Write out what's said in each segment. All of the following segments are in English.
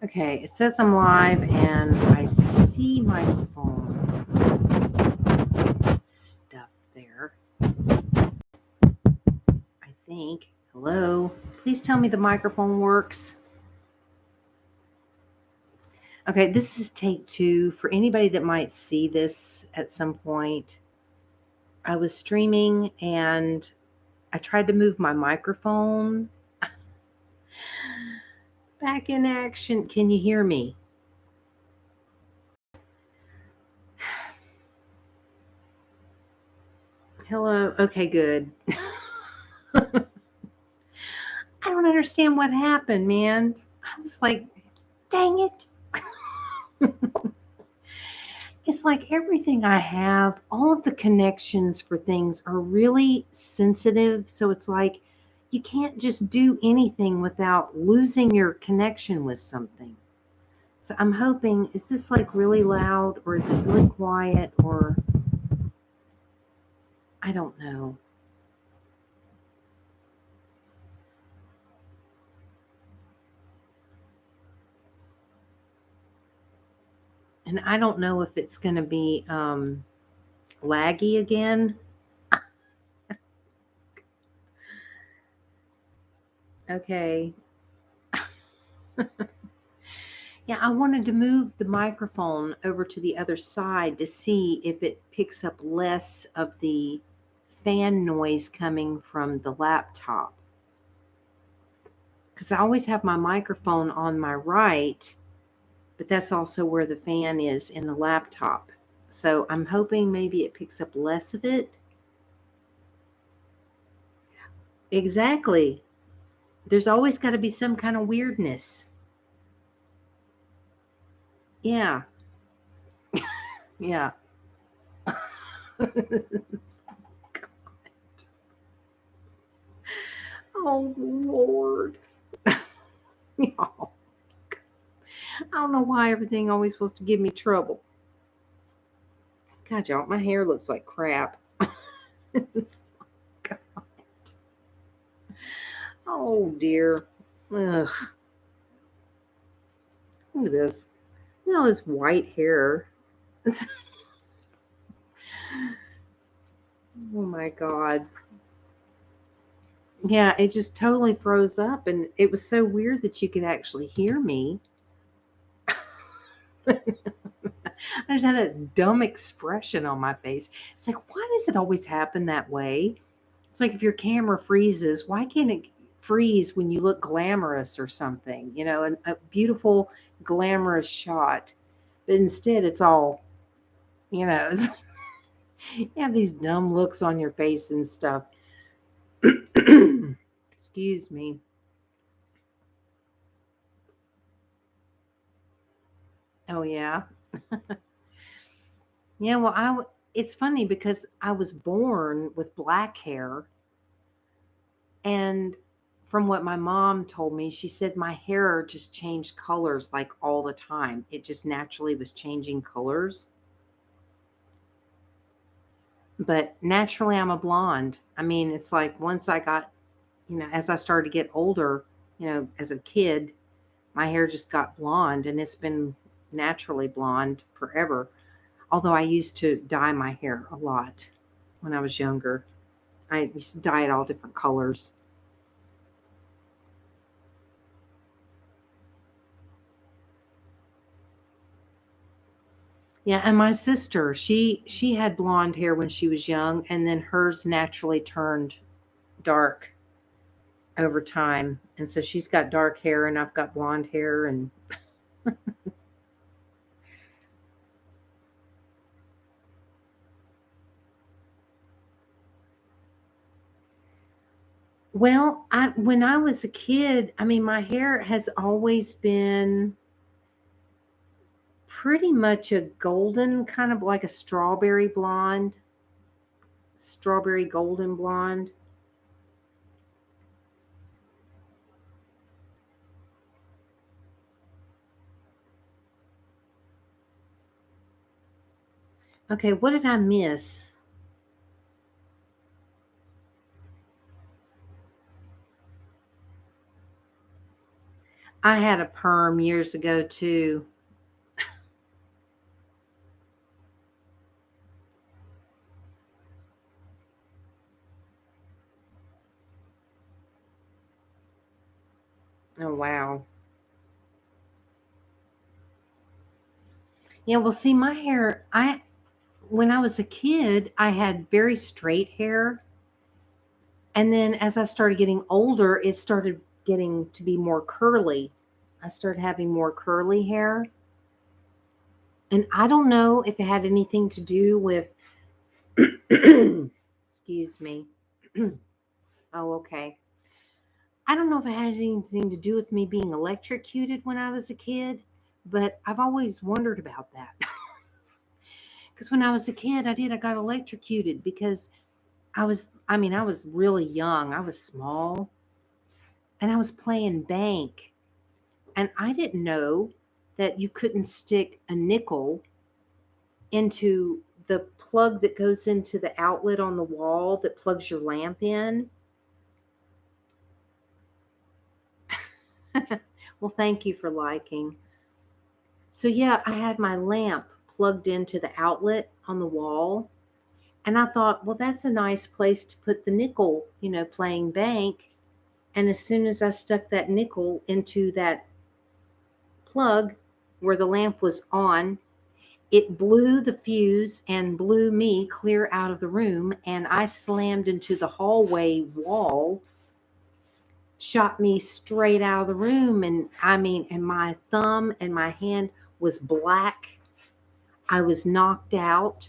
Okay, it says I'm live and I see my phone stuff there. I think. Hello? Please tell me the microphone works. Okay, this is take 2. For anybody that might see this at some point, I was streaming and I tried to move my microphone. Back in action. Can you hear me? Hello? Okay, good. I don't understand what happened, man. I was like, dang it. It's like everything I have, all of the connections for things are really sensitive. So it's like you can't just do anything without losing your connection with something. So I'm hoping, is this like really loud or is it really quiet or I don't know. And I don't know if it's going to be laggy again. Okay. Yeah, I wanted to move the microphone over to the other side to see if it picks up less of the fan noise coming from the laptop. Because I always have my microphone on my right, but that's also where the fan is in the laptop. So I'm hoping maybe it picks up less of it. Exactly. There's always got to be some kind of weirdness. Yeah. Yeah. Oh, Lord. I don't know why everything always supposed to give me trouble. God, y'all, my hair looks like crap. God. Oh, dear. Ugh. Look at this. Look at all this white hair. Oh, my God. Yeah, it just totally froze up. And it was so weird that you could actually hear me. I just had that dumb expression on my face. It's like, why does it always happen that way? It's like if your camera freezes, why can't it freeze when you look glamorous or something? A beautiful, glamorous shot. But instead, it's all, it's, you have these dumb looks on your face and stuff. Excuse me. Oh, yeah. Yeah, well, it's funny because I was born with black hair. And from what my mom told me, she said my hair just changed colors like all the time. It just naturally was changing colors. But naturally, I'm a blonde. I mean, it's like once I got, as I started to get older, as a kid, my hair just got blonde and it's been naturally blonde forever. Although I used to dye my hair a lot when I was younger. I used to dye it all different colors. Yeah, and my sister, she had blonde hair when she was young, and then hers naturally turned dark over time. And so she's got dark hair and I've got blonde hair and well, I when I was a kid, I mean my hair has always been pretty much a golden kind of like a strawberry blonde, strawberry golden blonde. Okay, what did I miss? I had a perm years ago too. Oh wow. Yeah, well see my hair, I when I was a kid, I had very straight hair. And then as I started getting older, it started getting to be more curly. I started having more curly hair. And I don't know if it had anything to do with, excuse me. Oh, okay. I don't know if it has anything to do with me being electrocuted when I was a kid, but I've always wondered about that. Because when I was a kid, I got electrocuted because I was really young. I was small and I was playing bank. And I didn't know that you couldn't stick a nickel into the plug that goes into the outlet on the wall that plugs your lamp in. Well, thank you for liking. So, yeah, I had my lamp plugged into the outlet on the wall. And I thought, well, that's a nice place to put the nickel, playing bank. And as soon as I stuck that nickel into that plug where the lamp was on, it blew the fuse and blew me clear out of the room. And I slammed into the hallway wall, shot me straight out of the room. And my thumb and my hand was black. I was knocked out.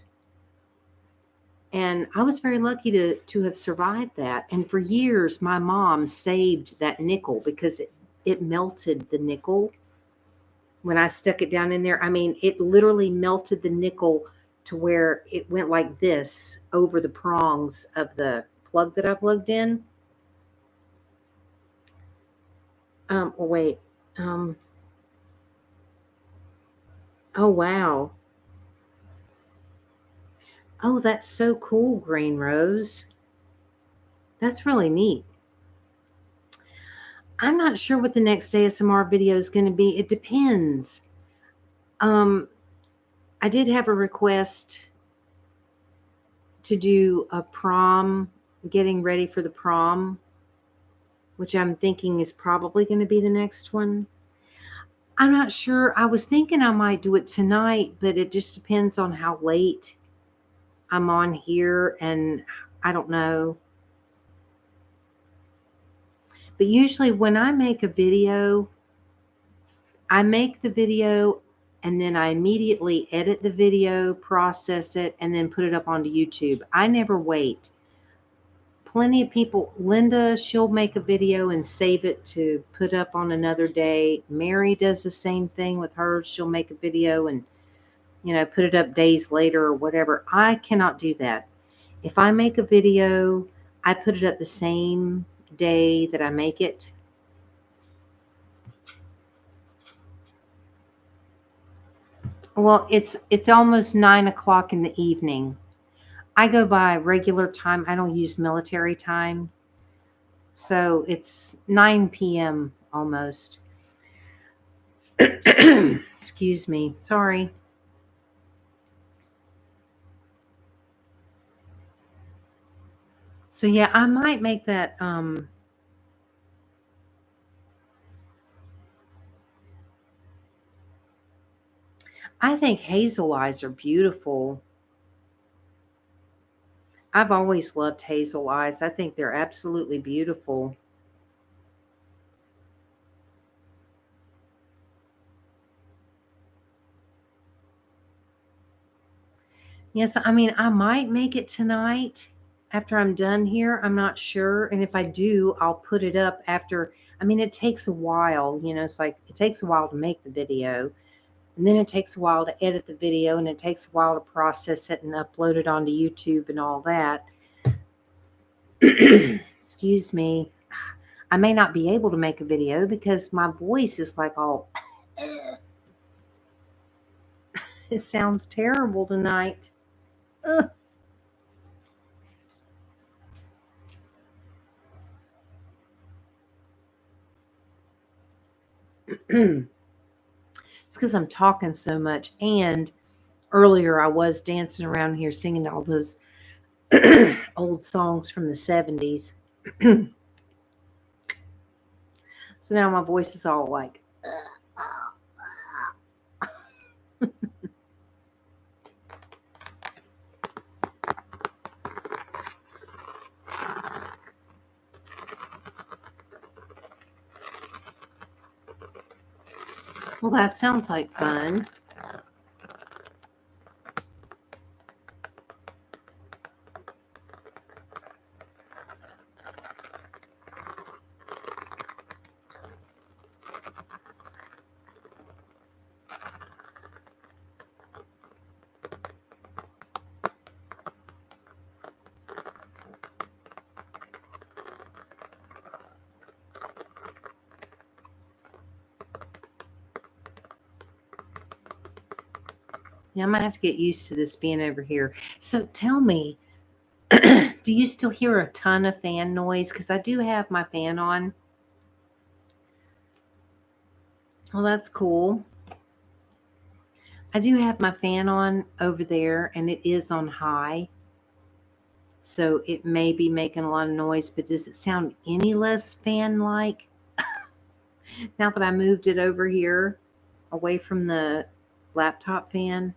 And I was very lucky to have survived that. And for years, my mom saved that nickel because it melted the nickel when I stuck it down in there. I mean, it literally melted the nickel to where it went like this over the prongs of the plug that I plugged in. Oh, wait. Um, oh, wow. Oh, that's so cool, Green Rose. That's really neat. I'm not sure what the next ASMR video is going to be. It depends. Um, I did have a request to do a prom, getting ready for the prom, which I'm thinking is probably going to be the next one. I'm not sure. I was thinking I might do it tonight, but it just depends on how late I'm on here, and I don't know. But usually when I make a video, I make the video and then I immediately edit the video, process it, and then put it up onto YouTube. I never wait. Plenty of people, Linda, she'll make a video and save it to put up on another day. Mary does the same thing with hers. She'll make a video and, put it up days later or whatever. I cannot do that. If I make a video, I put it up the same day that I make it. Well, it's almost 9 o'clock in the evening. I go by regular time. I don't use military time. So it's 9 p.m. almost. Excuse me. Sorry. So yeah, I might make that I think hazel eyes are beautiful. I've always loved hazel eyes. I think they're absolutely beautiful. Yes, I mean, I might make it tonight after I'm done here. I'm not sure. And if I do, I'll put it up after. I mean, it takes a while, it's like it takes a while to make the video. And then it takes a while to edit the video and it takes a while to process it and upload it onto YouTube and all that. Excuse me. I may not be able to make a video because my voice is like all, it sounds terrible tonight. Ugh. It's because I'm talking so much. And earlier I was dancing around here singing all those old songs from the 70s. So now my voice is all like, well, that sounds like fun. Yeah, I might have to get used to this being over here. So tell me, do you still hear a ton of fan noise? Because I do have my fan on. Well, that's cool. I do have my fan on over there, and it is on high. So it may be making a lot of noise, but does it sound any less fan like now that I moved it over here away from the laptop fan?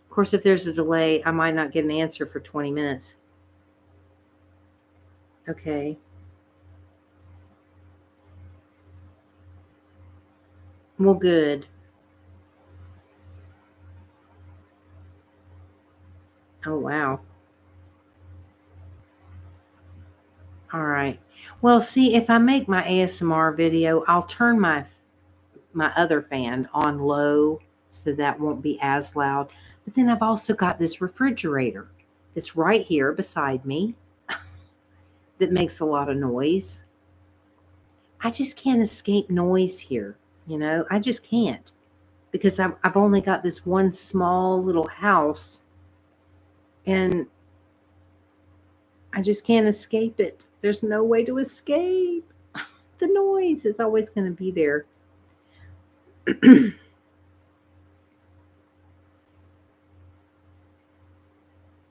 Of course, if there's a delay, I might not get an answer for 20 minutes. Okay. Well, good. Oh, wow. All right. Well, see, if I make my ASMR video, I'll turn my other fan on low so that won't be as loud. But then I've also got this refrigerator that's right here beside me that makes a lot of noise. I just can't escape noise here. I just can't because I've only got this one small little house and I just can't escape it. There's no way to escape. The noise is always going to be there.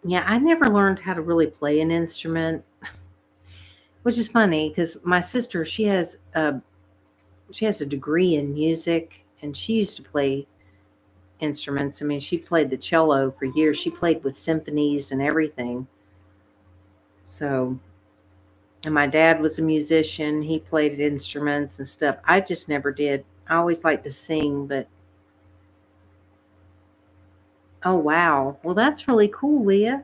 Yeah, I never learned how to really play an instrument, which is funny because my sister she has a degree in music and she used to play instruments. I mean, she played the cello for years. She played with symphonies and everything. So, and my dad was a musician. He played instruments and stuff. I just never did. I always liked to sing, but oh wow. Well, that's really cool, Leah.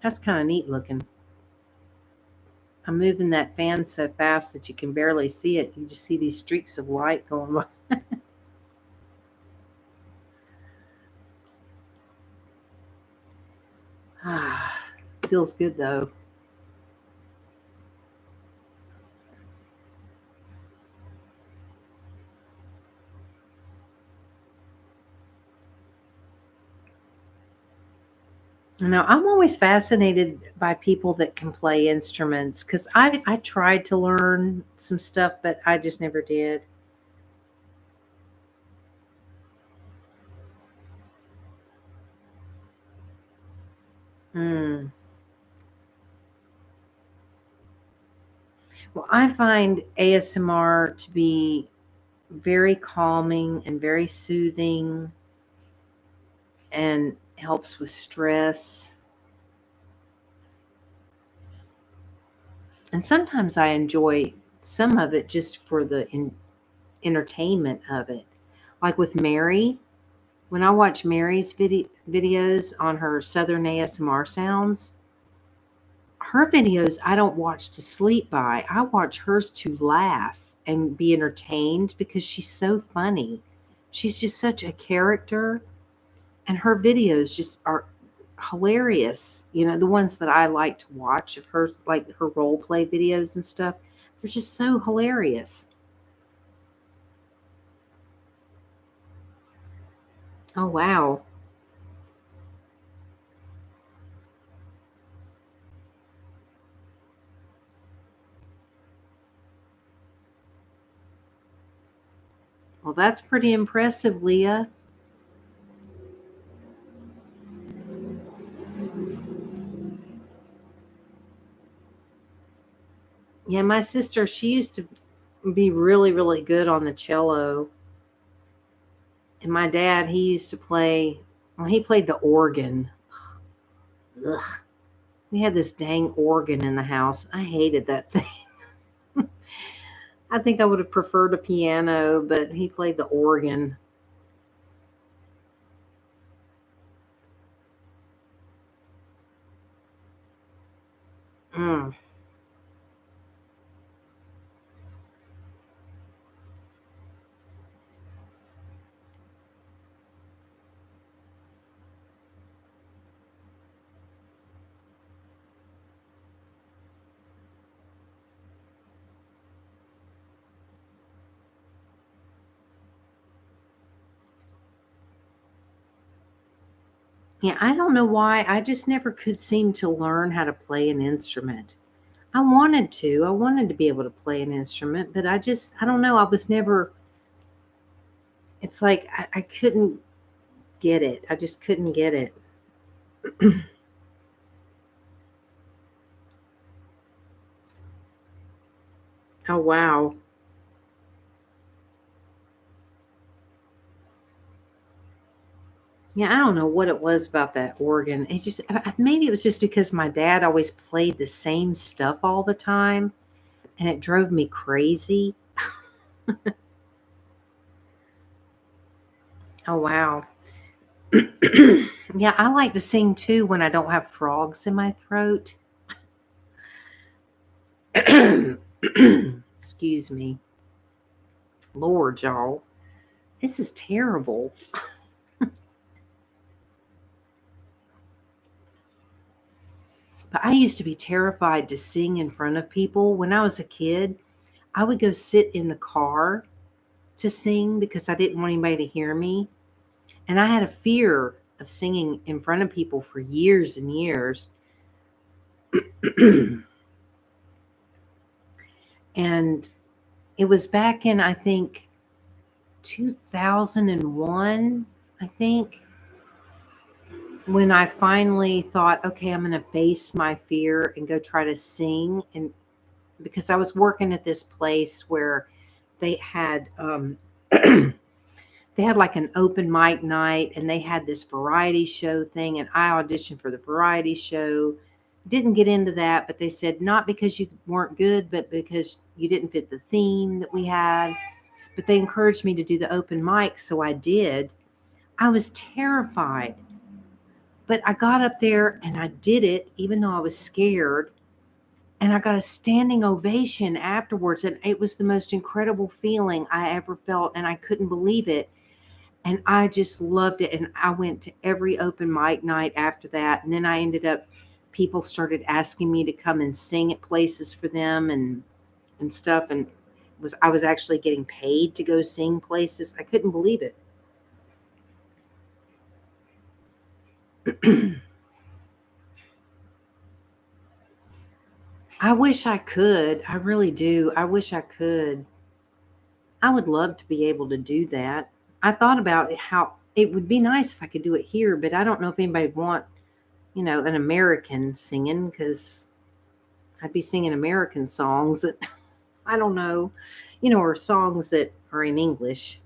That's kind of neat looking. I'm moving that fan so fast that you can barely see it. You just see these streaks of light going by. Ah, feels good though. I'm always fascinated by people that can play instruments because I tried to learn some stuff, but I just never did. Mm. Well, I find ASMR to be very calming and very soothing and helps with stress. And sometimes I enjoy some of it just for the entertainment of it. Like with Mary, when I watch Mary's videos on her Southern ASMR sounds, her videos I don't watch to sleep by. I watch hers to laugh and be entertained because she's so funny. She's just such a character, and her videos just are hilarious. The ones that I like to watch of hers, like her role play videos and stuff, they're just so hilarious. Oh, wow. Well, that's pretty impressive, Leah. Yeah, my sister, she used to be really, really good on the cello. And my dad, he used to play, well, he played the organ. Ugh. We had this dang organ in the house. I hated that thing. I think I would have preferred a piano, but he played the organ. Mm. Yeah, I don't know why. I just never could seem to learn how to play an instrument. I wanted to. I wanted to be able to play an instrument, but I don't know. I was never, it's like I couldn't get it. I just couldn't get it. Oh, wow. Yeah, I don't know what it was about that organ. It just, maybe it was just because my dad always played the same stuff all the time and it drove me crazy. Oh, wow. Yeah, I like to sing too when I don't have frogs in my throat. Excuse me. Lord, y'all. This is terrible. But I used to be terrified to sing in front of people. When I was a kid, I would go sit in the car to sing because I didn't want anybody to hear me. And I had a fear of singing in front of people for years and years. And it was back in, I think, 2001, I think, when I finally thought, okay, I'm going to face my fear and go try to sing. And because I was working at this place where they had, they had like an open mic night and they had this variety show thing, and I auditioned for the variety show. Didn't get into that, but they said not because you weren't good, but because you didn't fit the theme that we had. But they encouraged me to do the open mic, so I did. I was terrified, but I got up there and I did it even though I was scared, and I got a standing ovation afterwards, and it was the most incredible feeling I ever felt, and I couldn't believe it. And I just loved it. And I went to every open mic night after that. And then I ended up, people started asking me to come and sing at places for them and stuff. And I was actually getting paid to go sing places. I couldn't believe it. I wish I could. I really do. I wish I could. I would love to be able to do that. I thought about how it would be nice if I could do it here, but I don't know if anybody would want, an American singing because I'd be singing American songs that I don't know, or songs that are in English.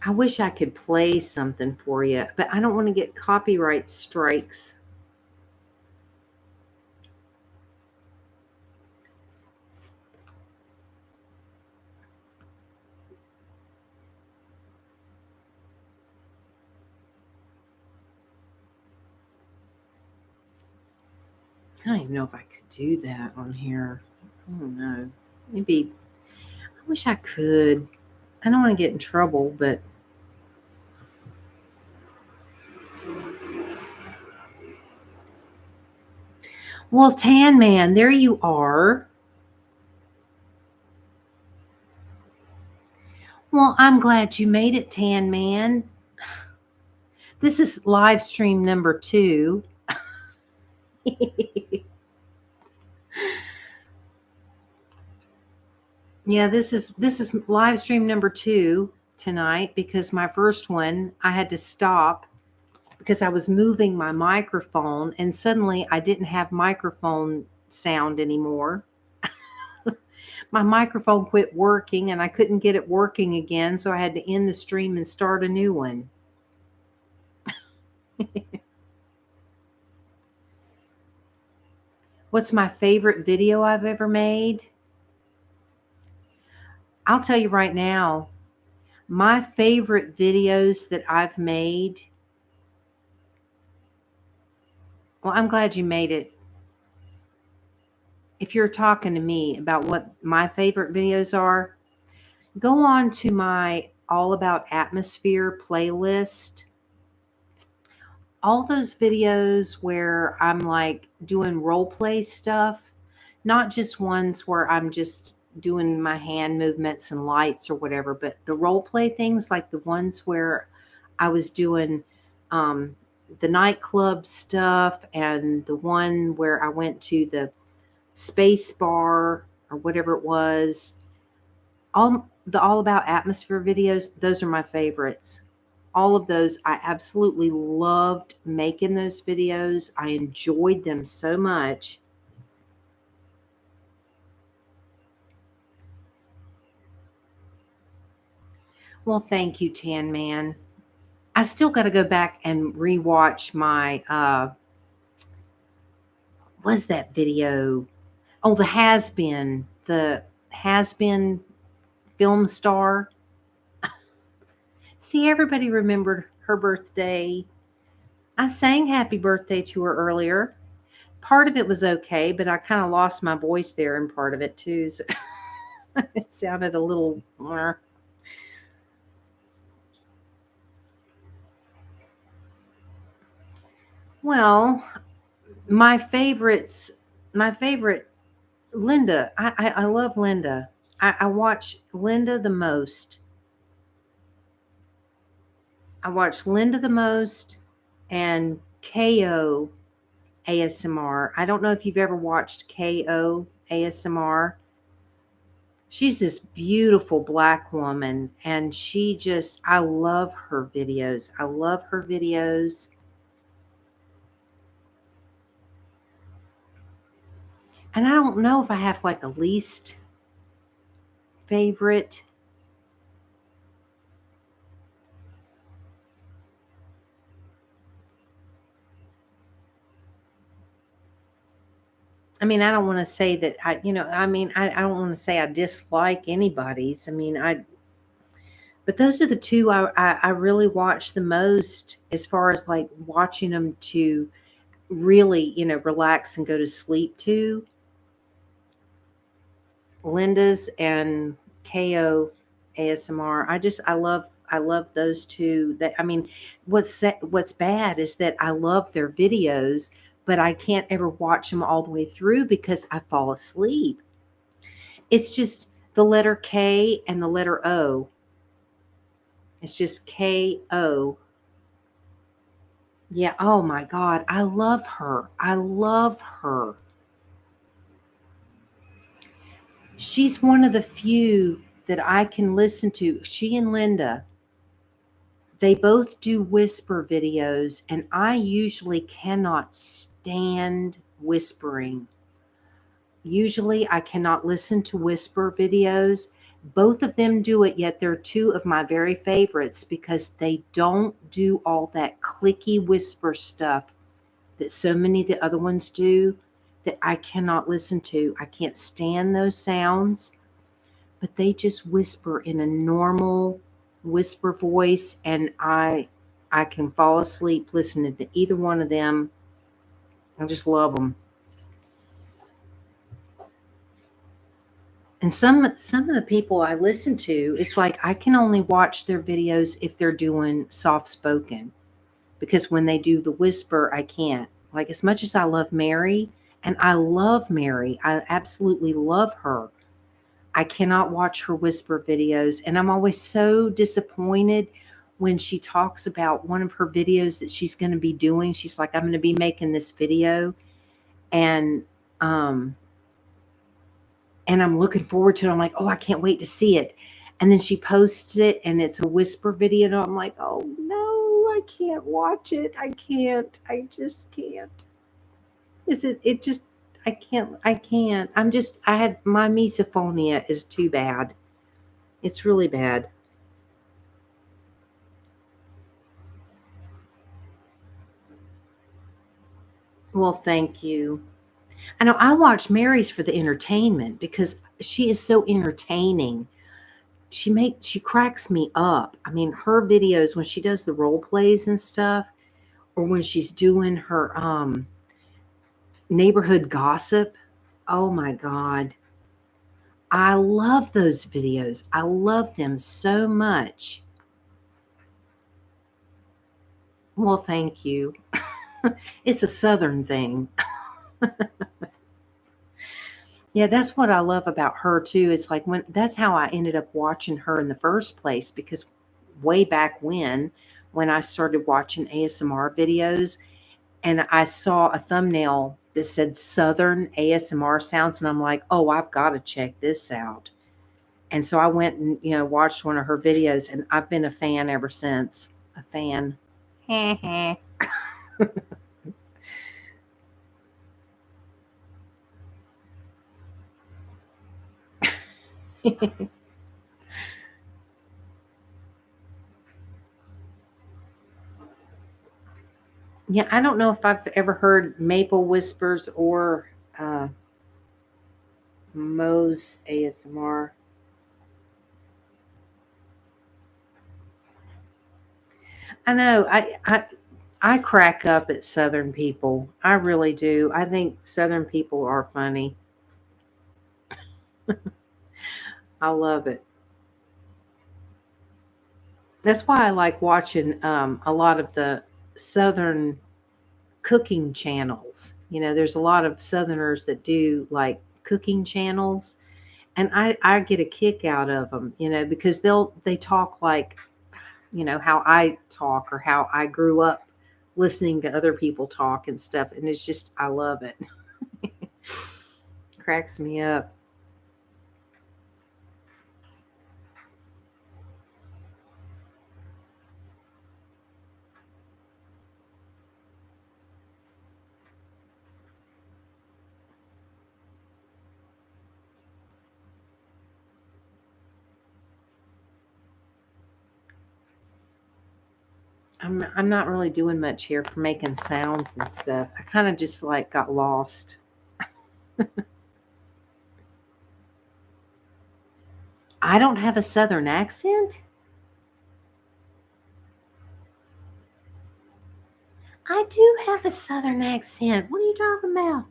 I wish I could play something for you, but I don't want to get copyright strikes. I don't even know if I could do that on here. I don't know. Maybe I wish I could. I don't want to get in trouble, but well, Tan Man, there you are. Well, I'm glad you made it, Tan Man. This is live stream number 2. Yeah, this is live stream number 2 tonight because my first one I had to stop because I was moving my microphone and suddenly I didn't have microphone sound anymore. My microphone quit working and I couldn't get it working again, so I had to end the stream and start a new one. What's my favorite video I've ever made? I'll tell you right now, my favorite videos that I've made. Well, I'm glad you made it. If you're talking to me about what my favorite videos are, go on to my All About Atmosphere playlist. All those videos where I'm like doing role play stuff, not just ones where I'm just doing my hand movements and lights or whatever, but the role play things like the ones where I was doing um, the nightclub stuff and the one where I went to the space bar or whatever it was. All about atmosphere videos, those are my favorites. All of those, I absolutely loved making those videos. I enjoyed them so much. Well, thank you, Tan Man. I still got to go back and rewatch my was that video? Oh, the Has Been film star. See, everybody remembered her birthday. I sang happy birthday to her earlier. Part of it was okay, but I kind of lost my voice there in part of it too. So it sounded a little. Well, my favorites, my favorite, Linda. I love Linda. I watch Linda the most. I watch Linda the most and KO ASMR. I don't know if you've ever watched KO ASMR. She's this beautiful black woman and I love her videos. I love her videos. And I don't know if I have like a least favorite. I mean, I don't want to say that I don't want to say I dislike anybody's. But those are the two I really watch the most as far as like watching them to really, relax and go to sleep to. Linda's and KO ASMR. I love those two. What's bad is that I love their videos, but I can't ever watch them all the way through because I fall asleep. It's just the letter K and the letter O. It's just KO. Yeah, oh my God. I love her. I love her. She's one of the few that I can listen to. She and Linda, they both do whisper videos, and I usually cannot stand whispering. Usually, I cannot listen to whisper videos. Both of them do it, yet they're two of my very favorites because they don't do all that clicky whisper stuff that so many of the other ones do that I cannot listen to. I can't stand those sounds, but they just whisper in a normal whisper voice, and I can fall asleep listening to either one of them. I just love them. And some of the people I listen to, it's like I can only watch their videos if they're doing soft spoken, because when they do the whisper, I can't. Like, as much as I love Mary, and I love Mary, I absolutely love her. I cannot watch her whisper videos, and I'm always so disappointed when she talks about one of her videos that she's going to be doing. She's like, I'm going to be making this video, and um and I'm looking forward to it. I'm like, oh, I can't wait to see it. And then she posts it and it's a whisper video. And I'm like, oh no, I can't watch it. I can't. I just can't. It just, I can't. I have, my misophonia is too bad. It's really bad. Well, thank you. I know I watch Mary's for the entertainment because she is so entertaining. She cracks me up. I mean, her videos when she does the role plays and stuff, or when she's doing her neighborhood gossip. Oh my god. I love those videos. I love them so much. Well, thank you. It's a southern thing. Yeah, that's what I love about her too. It's like when that's how I ended up watching her in the first place because way back when I started watching ASMR videos and I saw a thumbnail that said Southern ASMR sounds, and I'm like, oh, I've got to check this out. And so I went and watched one of her videos, and I've been a fan ever since. A fan. Yeah, I don't know if I've ever heard Maple Whispers or uh, Moe's ASMR. I know. I crack up at Southern people. I really do. I think Southern people are funny. I love it. That's why I like watching a lot of the Southern cooking channels. There's a lot of Southerners that do like cooking channels, and I get a kick out of them. Because they talk like how I talk or how I grew up listening to other people talk and stuff, and it's just I love it. Cracks me up. I'm not really doing much here for making sounds and stuff. I kind of just like got lost. I don't have a southern accent. I do have a southern accent. What are you talking about?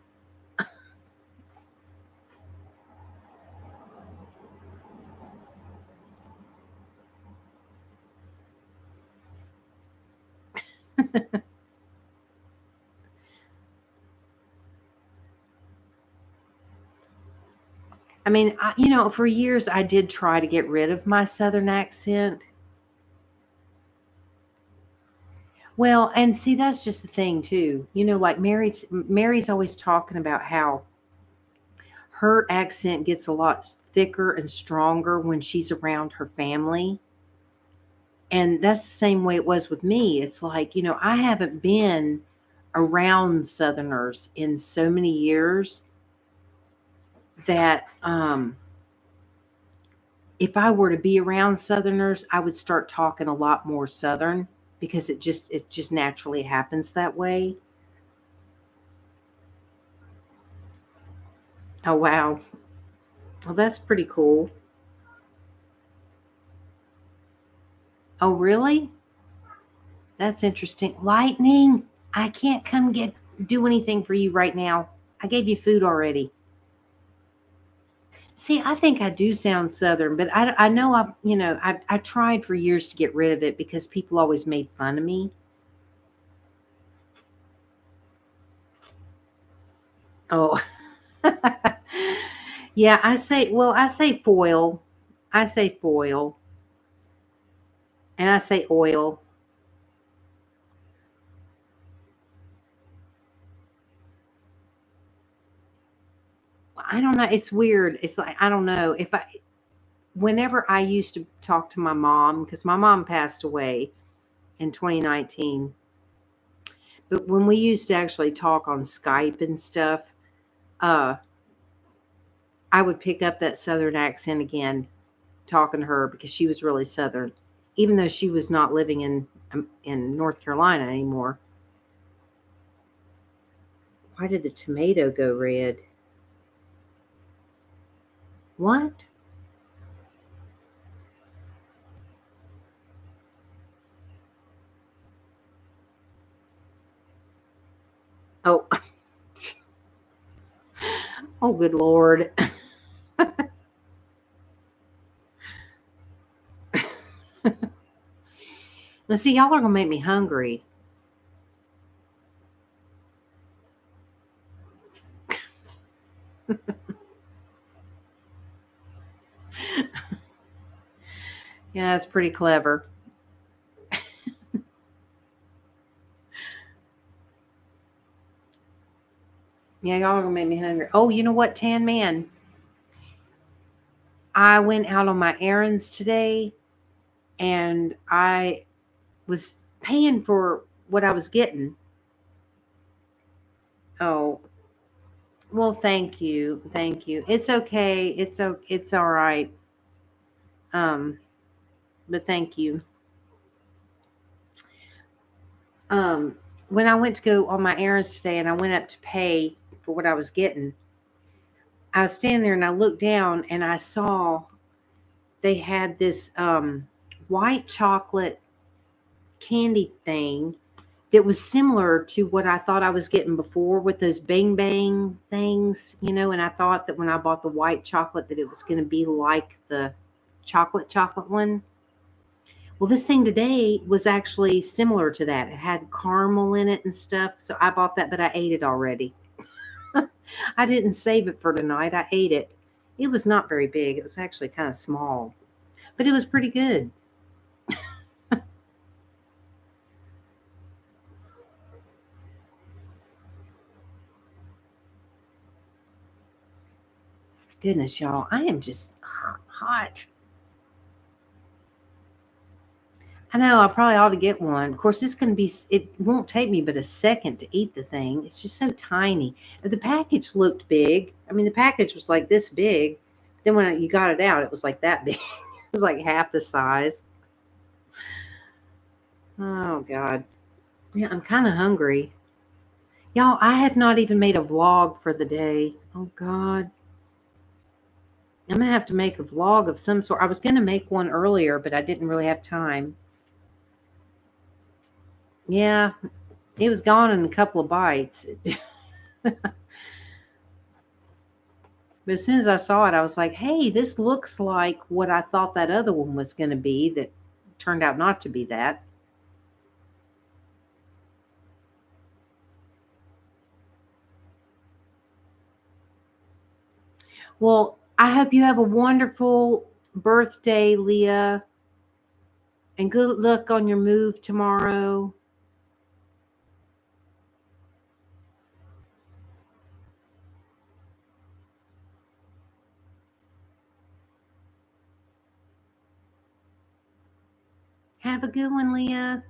I mean, for years I did try to get rid of my southern accent. Well, and see, that's just the thing too. Like Mary's always talking about how her accent gets a lot thicker and stronger when she's around her family. And that's the same way it was with me. It's like, I haven't been around Southerners in so many years that if I were to be around Southerners, I would start talking a lot more Southern because it just naturally happens that way. Oh wow. Well, that's pretty cool. Oh really? That's interesting. Lightning, I can't come get do anything for you right now. I gave you food already. See, I think I do sound Southern, but I know I tried for years to get rid of it because people always made fun of me. Oh, Yeah, I say foil. I say foil. And I say oil. I don't know. It's weird. It's like, I don't know. Whenever I used to talk to my mom, because my mom passed away in 2019, but when we used to actually talk on Skype and stuff, uh, I would pick up that Southern accent again, talking to her because she was really Southern, even though she was not living in North Carolina anymore. Why did the tomato go red? What? Oh, oh, good Lord. Let's see, y'all are gonna make me hungry. Yeah, that's pretty clever. Yeah, y'all are gonna make me hungry. Oh, you know what, Tan Man? I went out on my errands today and I was paying for what I was getting. Oh, well, thank you. Thank you. It's okay. It's all right. Um, but thank you. Um, when I went to go on my errands today and I went up to pay for what I was getting, I was standing there and I looked down and I saw they had this white chocolate candy thing that was similar to what I thought I was getting before with those Bang Bang things, and I thought that when I bought the white chocolate that it was going to be like the chocolate one. Well, this thing today was actually similar to that. It had caramel in it and stuff. So I bought that, but I ate it already. I didn't save it for tonight. I ate it. It was not very big. It was actually kind of small, but it was pretty good. Goodness, y'all, I am just hot. I know, I probably ought to get one. Of course, it won't take me but a second to eat the thing. It's just so tiny. The package looked big. I mean, the package was like this big. Then when you got it out, it was like that big. It was like half the size. Oh, God. Yeah, I'm kind of hungry. Y'all, I have not even made a vlog for the day. Oh, God. I'm going to have to make a vlog of some sort. I was going to make one earlier, but I didn't really have time. Yeah, it was gone in a couple of bites. But as soon as I saw it, I was like, hey, this looks like what I thought that other one was going to be that turned out not to be that. Well, I hope you have a wonderful birthday, Leah, and good luck on your move tomorrow. Have a good one, Leah.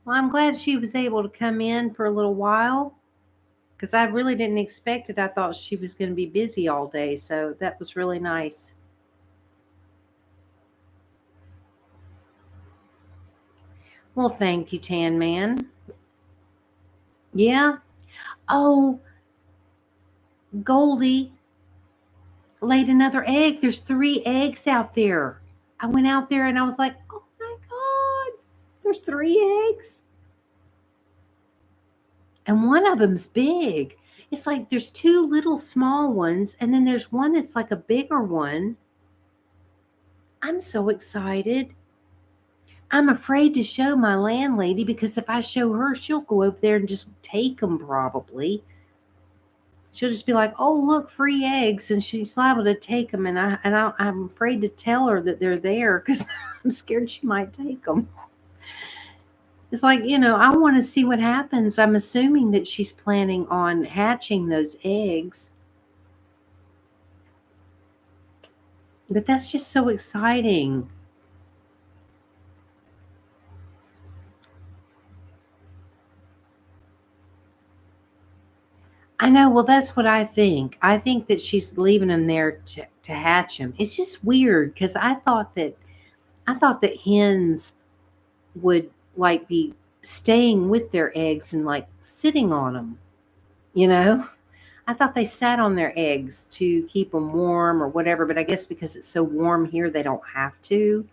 Well, I'm glad she was able to come in for a little while because I really didn't expect it. I thought she was going to be busy all day. So that was really nice. Well, thank you, Tan Man. Yeah. Oh, Goldie laid another egg. There's 3 eggs out there. I went out there and I was like, oh my God, there's 3 eggs. And one of them's big. It's like there's two little small ones, and then there's one that's like a bigger one. I'm so excited. I'm afraid to show my landlady because if I show her, she'll go over there and just take them probably. She'll just be like, "Oh, look, free eggs," and she's liable to take them. I'm afraid to tell her that they're there because I'm scared she might take them. It's like, I want to see what happens. I'm assuming that she's planning on hatching those eggs, but that's just so exciting. I know. Well, that's what I think. I think that she's leaving them there to hatch them. It's just weird because I thought that hens would like be staying with their eggs and like sitting on them. You know, I thought they sat on their eggs to keep them warm or whatever. But I guess because it's so warm here, they don't have to.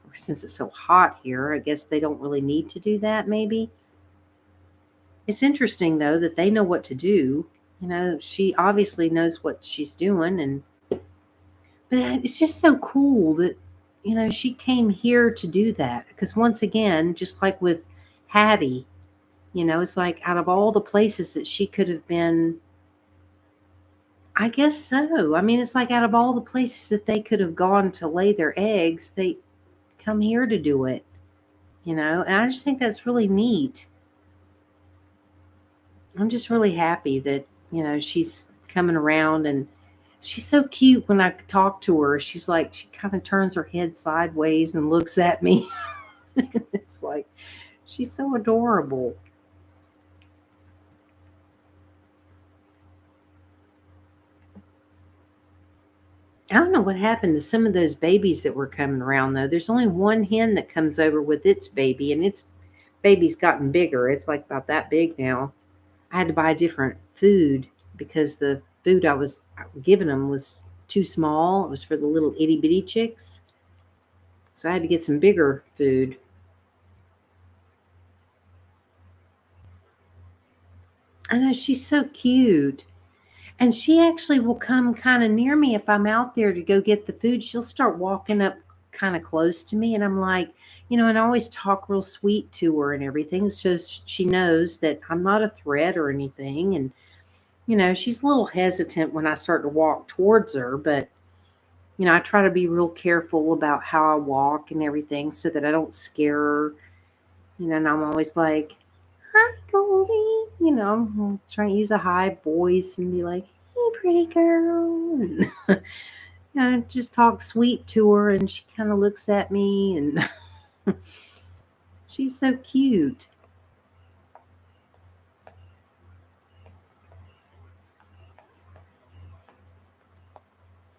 Or since it's so hot here, I guess they don't really need to do that. Maybe it's interesting though that they know what to do. She obviously knows what she's doing, and but it's just so cool that she came here to do that. Because once again, just like with Hattie, it's like out of all the places that she could have been, I guess so. I mean, it's like out of all the places that they could have gone to lay their eggs, they come here to do it. And I just think that's really neat. I'm just really happy that, she's coming around, and she's so cute when I talk to her. She's like, she kind of turns her head sideways and looks at me. It's like, she's so adorable. I don't know what happened to some of those babies that were coming around, though. There's only one hen that comes over with its baby, and its baby's gotten bigger. It's like about that big now. I had to buy different food because the food I was giving them was too small. It was for the little itty bitty chicks. So I had to get some bigger food. I know she's so cute. And she actually will come kind of near me if I'm out there to go get the food. She'll start walking up kind of close to me. And I'm like, and I always talk real sweet to her and everything. So she knows that I'm not a threat or anything. And, she's a little hesitant when I start to walk towards her. But, I try to be real careful about how I walk and everything so that I don't scare her. And I'm always like, "Hi, Goldie." I'm trying to use a high voice and be like, "Hey, pretty girl." And, just talk sweet to her, and she kind of looks at me, and she's so cute.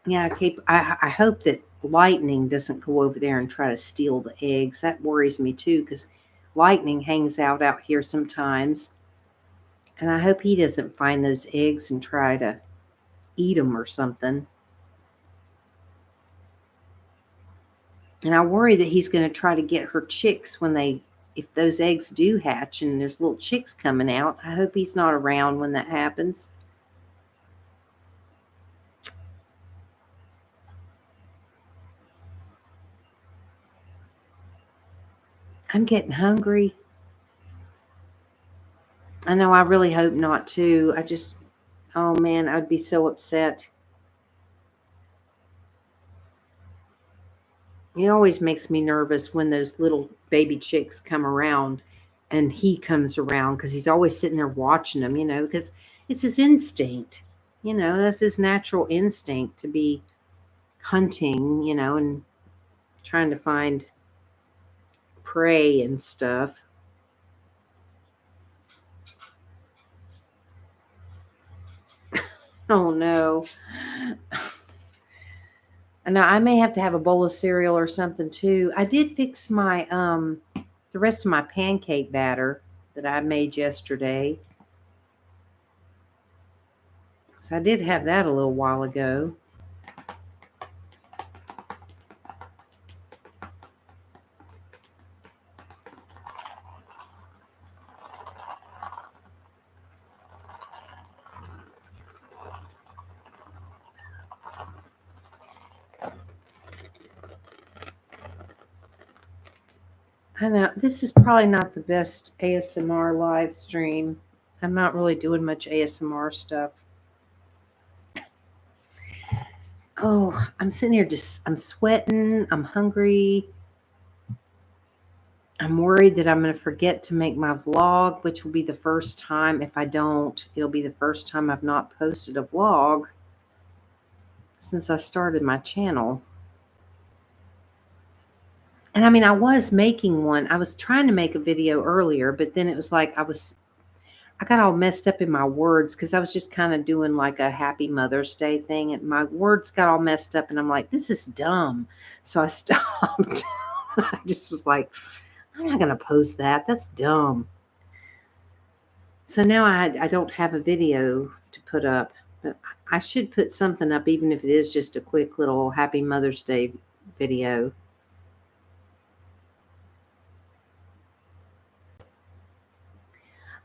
Yeah, I hope that Lightning doesn't go over there and try to steal the eggs. That worries me too, because Lightning hangs out here sometimes, and I hope he doesn't find those eggs and try to eat them or something. And I worry that he's going to try to get her chicks if those eggs do hatch and there's little chicks coming out. I hope he's not around when that happens. I'm getting hungry. I know, I really hope not too. Oh man, I'd be so upset. It always makes me nervous when those little baby chicks come around and he comes around because he's always sitting there watching them, because it's his instinct. That's his natural instinct to be hunting, and trying to find prey and stuff. Oh no. And now I may have to have a bowl of cereal or something too. I did fix my the rest of my pancake batter that I made yesterday. So I did have that a little while ago. I know this is probably not the best ASMR live stream. I'm not really doing much ASMR stuff. Oh, I'm sitting here just, I'm sweating, I'm hungry. I'm worried that I'm going to forget to make my vlog, which will be the first time. If I don't, it'll be the first time I've not posted a vlog since I started my channel. And I mean, I was making one. I was trying to make a video earlier, but then it was like I got all messed up in my words because I was just kind of doing like a happy Mother's Day thing, and my words got all messed up, and I'm like, this is dumb. So I stopped. I just was like, I'm not going to post that. That's dumb. So now I don't have a video to put up, but I should put something up, even if it is just a quick little happy Mother's Day video.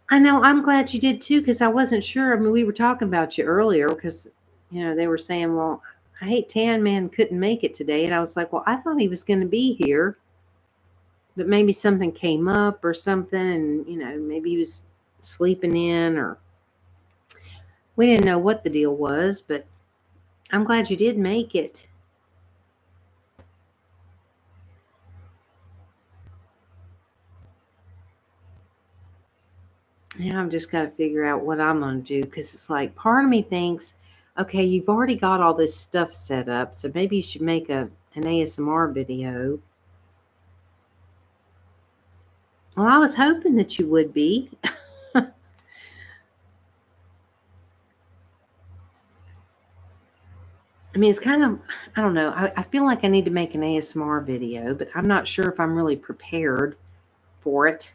I know. I'm glad you did too, because I wasn't sure. I mean, we were talking about you earlier because, they were saying, well, I hate Tan Man couldn't make it today. And I was like, well, I thought he was going to be here, but maybe something came up or something. And, maybe he was sleeping in, or we didn't know what the deal was, but I'm glad you did make it. Now I've just got to figure out what I'm going to do, because it's like part of me thinks, okay, you've already got all this stuff set up, so maybe you should make an ASMR video. Well, I was hoping that you would be. I mean, it's kind of, I don't know. I feel like I need to make an ASMR video, but I'm not sure if I'm really prepared for it.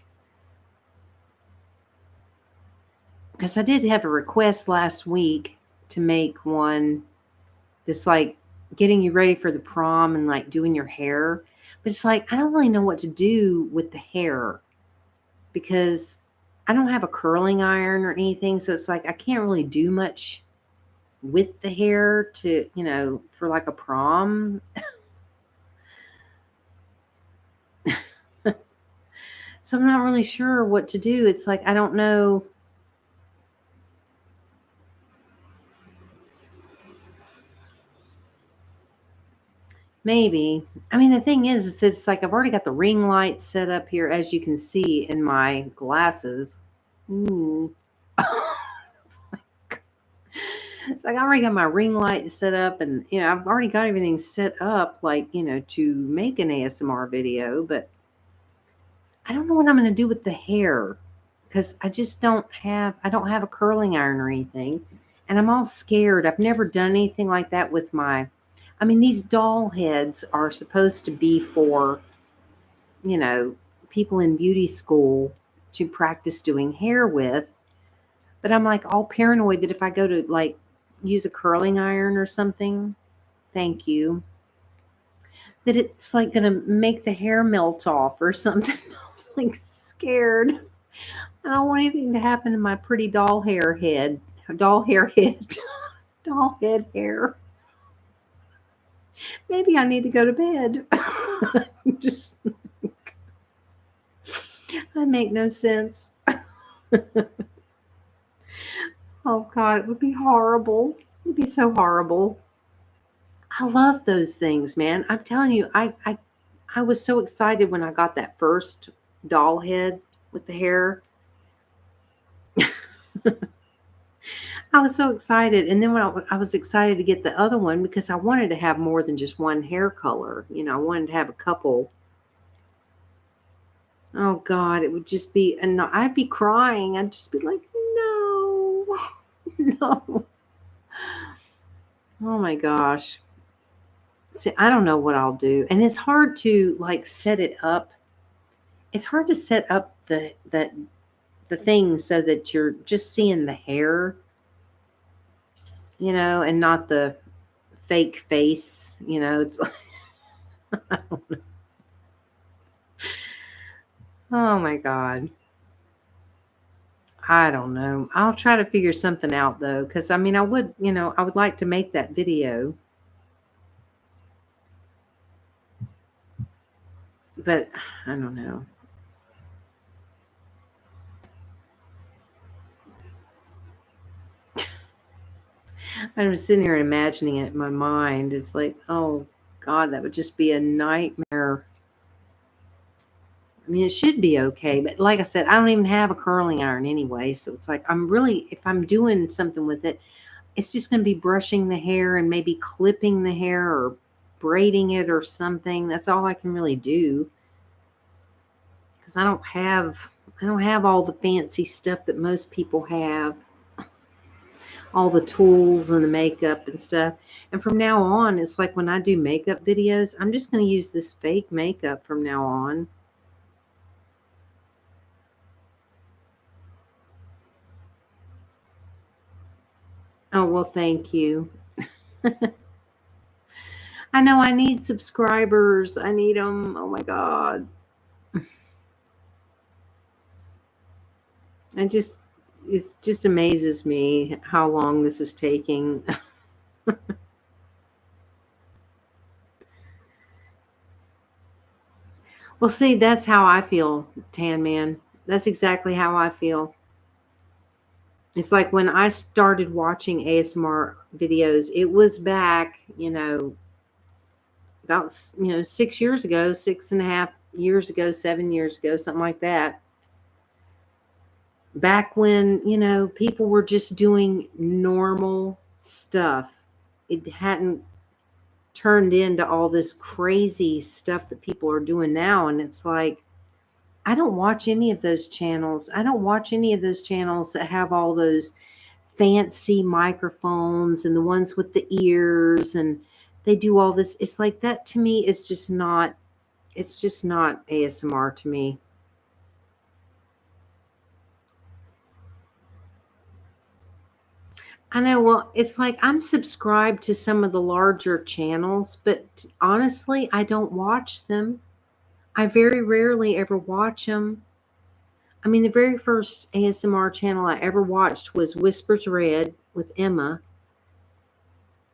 Because I did have a request last week to make one that's like getting you ready for the prom and like doing your hair. But it's like, I don't really know what to do with the hair because I don't have a curling iron or anything. So it's like, I can't really do much with the hair to, for like a prom. So I'm not really sure what to do. It's like, I don't know. Maybe. I mean, the thing is it's like I've already got the ring light set up here, as you can see in my glasses. Ooh. It's like I already got my ring light set up, and I've already got everything set up, like to make an ASMR video. But I don't know what I'm going to do with the hair, because I don't have a curling iron or anything, and I'm all scared. I've never done anything like that with I mean, these doll heads are supposed to be for people in beauty school to practice doing hair with. But I'm like all paranoid that if I go to like use a curling iron or something, thank you, that it's like going to make the hair melt off or something. I'm like scared. I don't want anything to happen to my pretty doll hair head, doll hair head, doll head hair. Maybe I need to go to bed. Just, I make no sense. Oh God, it would be horrible. It'd be so horrible. I love those things, man. I'm telling you, I was so excited when I got that first doll head with the hair. I was so excited. And then when I was excited to get the other one because I wanted to have more than just one hair color. I wanted to have a couple. Oh God, it would just be, and I'd be crying. I'd just be like, no, no. Oh my gosh. See, I don't know what I'll do. And it's hard to like set it up. It's hard to set up the thing so that you're just seeing the hair, and not the fake face. It's like, oh my God. I don't know. I'll try to figure something out though, because I mean, I would like to make that video. But I don't know. I was sitting here imagining it in my mind. It's like, oh God, that would just be a nightmare. I mean, it should be okay, but like I said, I don't even have a curling iron anyway. So it's like I'm really, if I'm doing something with it, it's just going to be brushing the hair and maybe clipping the hair or braiding it or something. That's all I can really do because I don't have all the fancy stuff that most people have, all the tools and the makeup and stuff. And from now on, it's like when I do makeup videos, I'm just going to use this fake makeup from now on. Oh, well, thank you. I know I need subscribers. I need them. Oh my God. I just, it just amazes me how long this is taking. Well, see, that's how I feel, Tan Man. That's exactly how I feel. It's like when I started watching ASMR videos, it was back, about 6 years ago, 6.5 years ago, 7 years ago, something like that. Back when people were just doing normal stuff. It hadn't turned into all this crazy stuff that people are doing now, and it's like I don't watch any of those channels. I don't watch any of those channels that have all those fancy microphones and the ones with the ears, and they do all this. It's like that to me is just not, it's just not ASMR to me. I know, well, it's like I'm subscribed to some of the larger channels, but honestly, I don't watch them. I very rarely ever watch them. I mean, the very first ASMR channel I ever watched was Whispers Red with Emma,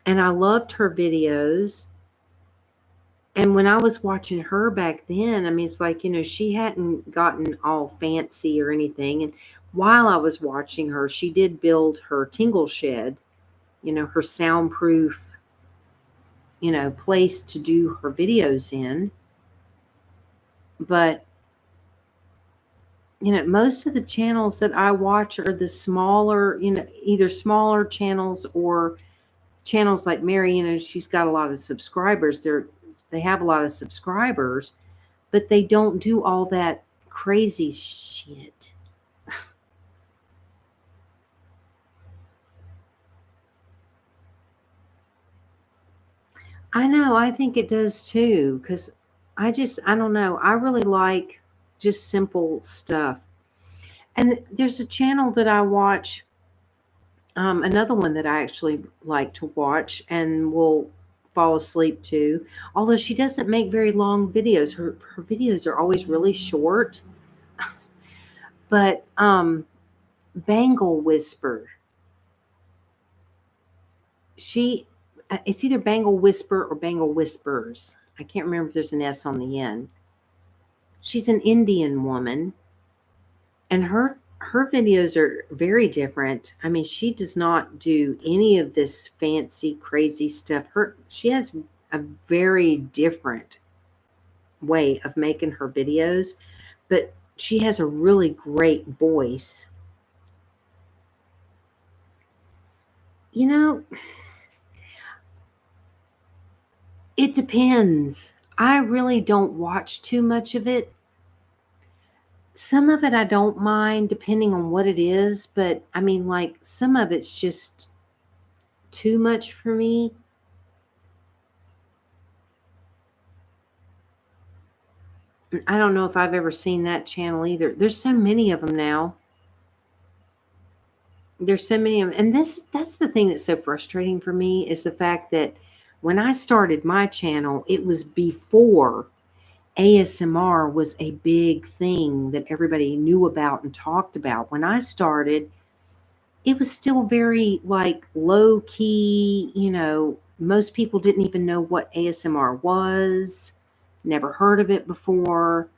and I loved her videos. And when I was watching her back then, I mean, it's like, she hadn't gotten all fancy or anything. And while I was watching her, she did build her Tingle Shed, her soundproof, place to do her videos in. But, most of the channels that I watch are the smaller, either smaller channels or channels like Mary, she's got a lot of subscribers. They have a lot of subscribers, but they don't do all that crazy shit. I know, I think it does too, because I don't know. I really like just simple stuff. And there's a channel that I watch, another one that I actually like to watch and will fall asleep to. Although she doesn't make very long videos, her videos are always really short. But Bangle Whisper, she it's either Bangle Whisper or Bangle Whispers. I can't remember if there's an S on the end. She's an Indian woman, and her videos are very different. I mean, she does not do any of this fancy crazy stuff. She has a very different way of making her videos, but she has a really great voice. You know, it depends. I really don't watch too much of it. Some of it I don't mind depending on what it is, but I mean, like, some of it's just too much for me. I don't know if I've ever seen that channel either. There's so many of them now. There's so many of them. And that's the thing that's so frustrating for me is the fact that when I started my channel, it was before ASMR was a big thing that everybody knew about and talked about. When I started, it was still very like low key, most people didn't even know what ASMR was. never heard of it before.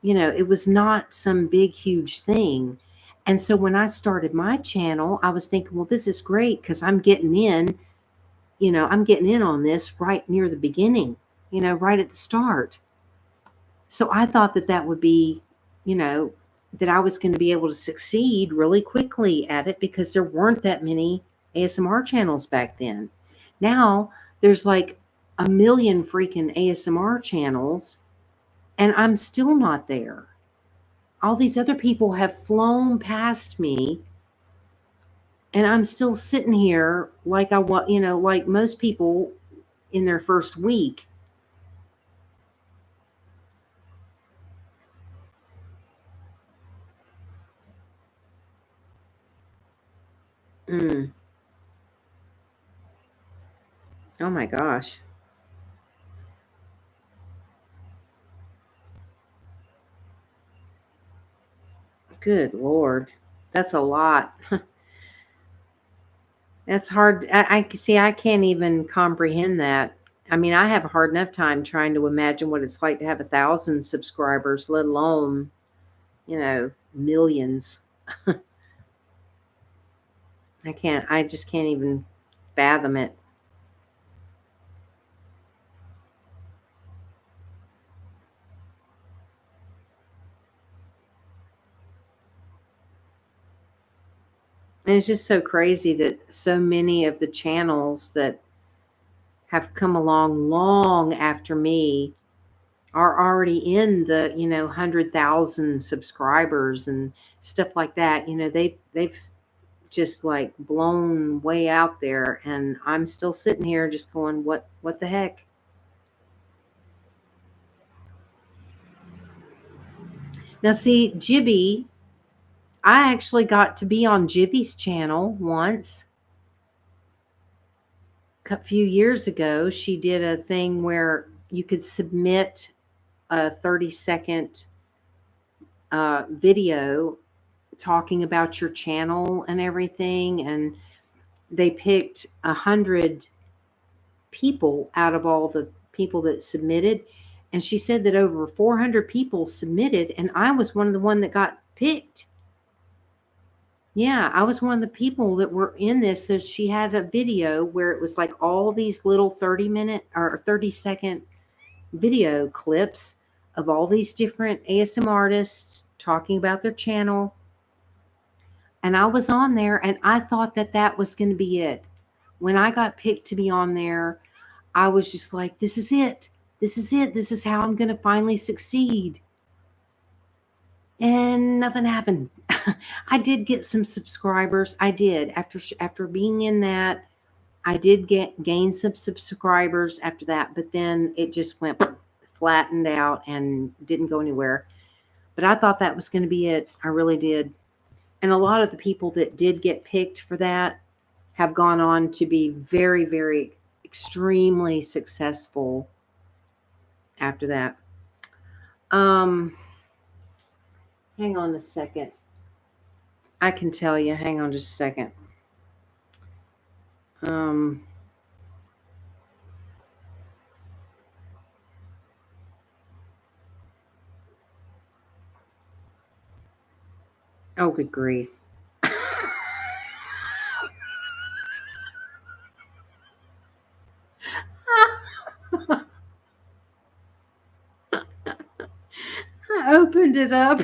It was not some big, huge thing. And so when I started my channel, I was thinking, well, this is great because I'm getting in, I'm getting in on this right near the beginning, right at the start. So I thought that that would be, that I was going to be able to succeed really quickly at it because there weren't that many ASMR channels back then. Now there's like a million freaking ASMR channels, and I'm still not there. All these other people have flown past me, and I'm still sitting here like I want, like most people in their first week. Mm. Oh my gosh. Good Lord. That's a lot. That's hard. I see. I can't even comprehend that. I mean, I have a hard enough time trying to imagine what it's like to have 1,000 subscribers, let alone, millions. I can't. I just can't even fathom it. And it's just so crazy that so many of the channels that have come along long after me are already in the 100,000 subscribers and stuff like that. They've just like blown way out there, and I'm still sitting here just going, what the heck. Now see, Jibby, I actually got to be on Jibby's channel once a few years ago. She did a thing where you could submit a 30-second video talking about your channel and everything, and they picked 100 people out of all the people that submitted, and she said that over 400 people submitted, and I was one of the one that got picked. Yeah, I was one of the people that were in this. So she had a video where it was like all these little 30-minute or 30-second video clips of all these different ASM artists talking about their channel. And I was on there, and I thought that that was going to be it. When I got picked to be on there, I was just like, this is it. This is it. This is how I'm going to finally succeed. And nothing happened. I did get some subscribers. I did. After being in that, I did gain some subscribers after that, but then it just went flattened out and didn't go anywhere. But I thought that was going to be it. I really did. And a lot of the people that did get picked for that have gone on to be very, very extremely successful after that. Hang on a second. I can tell you. Hang on just a second. Um, oh, good grief. I opened it up.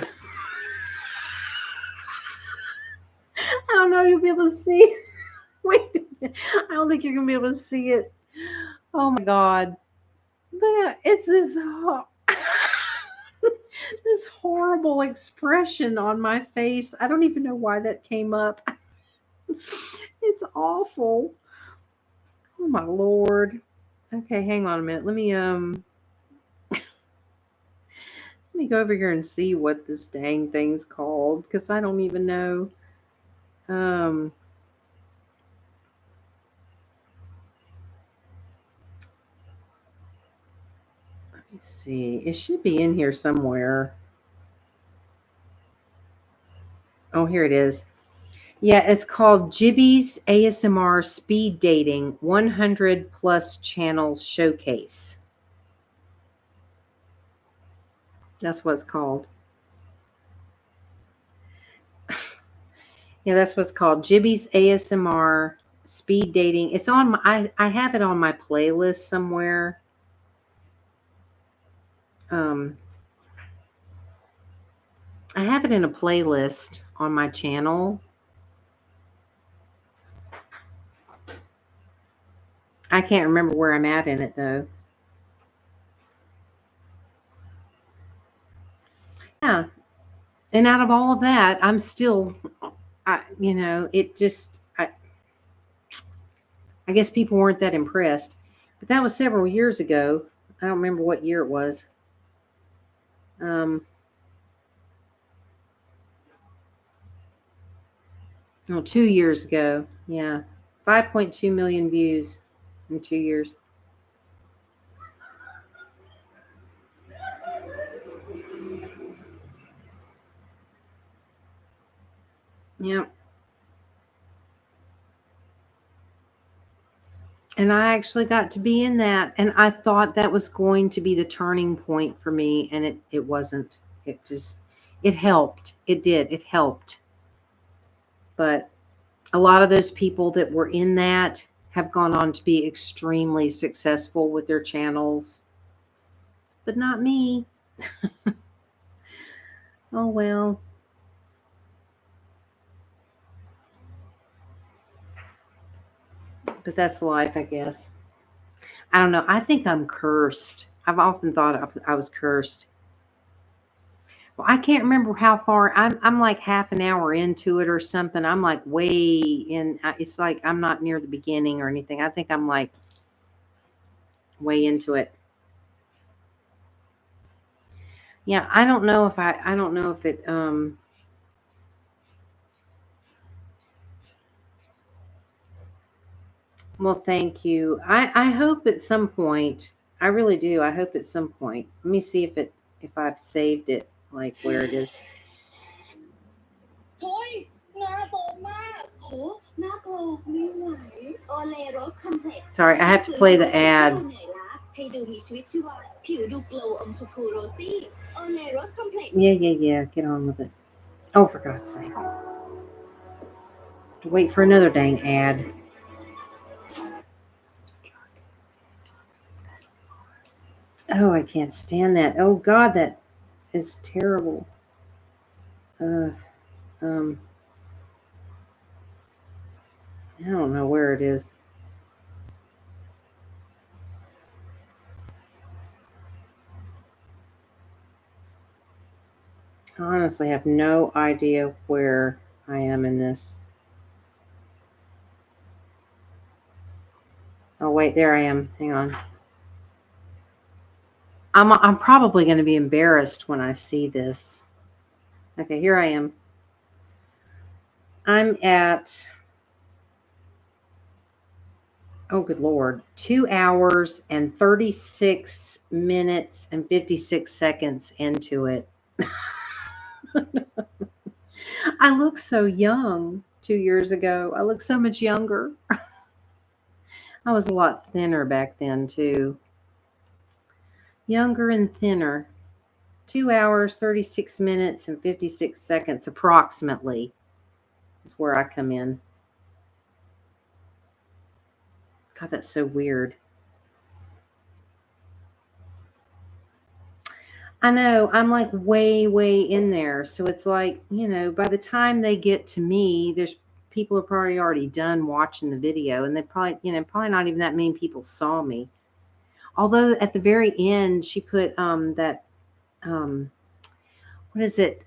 I don't know if you'll be able to see. Wait, I don't think you're gonna be able to see it. Oh my God. It's this this horrible expression on my face. I don't even know why that came up. It's awful. Oh my Lord. Okay, hang on a minute. Let me go over here and see what this dang thing's called, because I don't even know. Um let me see. It should be in here somewhere. Oh, here it is. Yeah, it's called Jibby's ASMR Speed Dating 100 Plus Channels Showcase. That's what it's called. Yeah, that's what's called. Gibby's ASMR speed dating. It's on my, I have it on my playlist somewhere. Um, I have it in a playlist on my channel. I can't remember where I'm at in it though. Yeah. And out of all of that, I'm still, it just, I guess people weren't that impressed. But that was several years ago. I don't remember what year it was. Um, no, 2 years ago. Yeah. 5.2 million views in 2 years. Yeah. And I actually got to be in that. And I thought that was going to be the turning point for me. And it wasn't. It just, it helped. It did. It helped. But a lot of those people that were in that have gone on to be extremely successful with their channels, but not me. Oh, well. But that's life, I guess. I don't know. I think I'm cursed. I've often thought I was cursed. Well, I can't remember how far I'm like half an hour into it or something. I'm like way in. It's like I'm not near the beginning or anything. I think I'm like way into it. Yeah, I don't know if I don't know if it well, thank you. I hope at some point, I really do. I hope at some point. Let me see if I've saved it like where it is. โอ้ยน่าโซมมากโหน่ากลัวไม่ไหวโอเลโรสคอมเพล็กซ์ Sorry, I have to play the ad. ให้ดูมีชีวิตชีวาผิวดูโกลว์อมชมพูโรซี่โอเลโรสคอมเพล็กซ์ Yeah. Get on with it. Oh, for God's sake. To wait for another dang ad. Oh, I can't stand that. Oh God, that is terrible. Um, I don't know where it is. I honestly have no idea where I am in this. Oh wait, there I am. Hang on. I'm probably going to be embarrassed when I see this. Okay, here I am. I'm at, oh good Lord, 2 hours and 36 minutes and 56 seconds into it. I look so young 2 years ago. I look so much younger. I was a lot thinner back then too. Younger and thinner. 2 hours, 36 minutes, and 56 seconds approximately is where I come in. God, that's so weird. I know. I'm like way in there. So it's like, by the time they get to me, there's people are probably already done watching the video, and they probably, probably not even that many people saw me. Although at the very end, she put that what is it?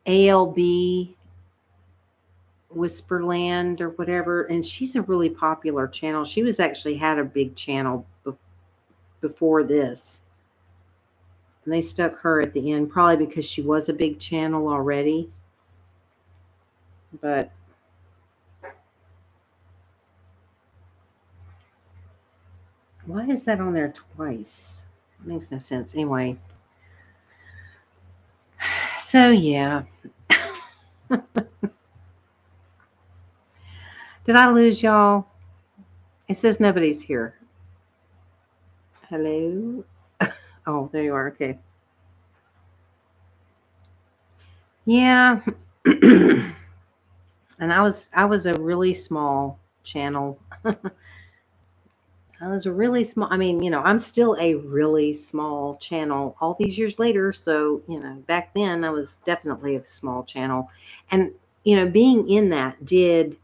ALB Whisperland or whatever, and she's a really popular channel. She was actually had a big channel before this. And they stuck her at the end, probably because she was a big channel already. But why is that on there twice? It makes no sense. Anyway. So, yeah. Did I lose y'all? It says nobody's here. Hello? Oh, there you are. Okay. Yeah. And I was a really small channel. I was a really small, I mean, I'm still a really small channel all these years later. So, back then I was definitely a small channel. And, being in that did,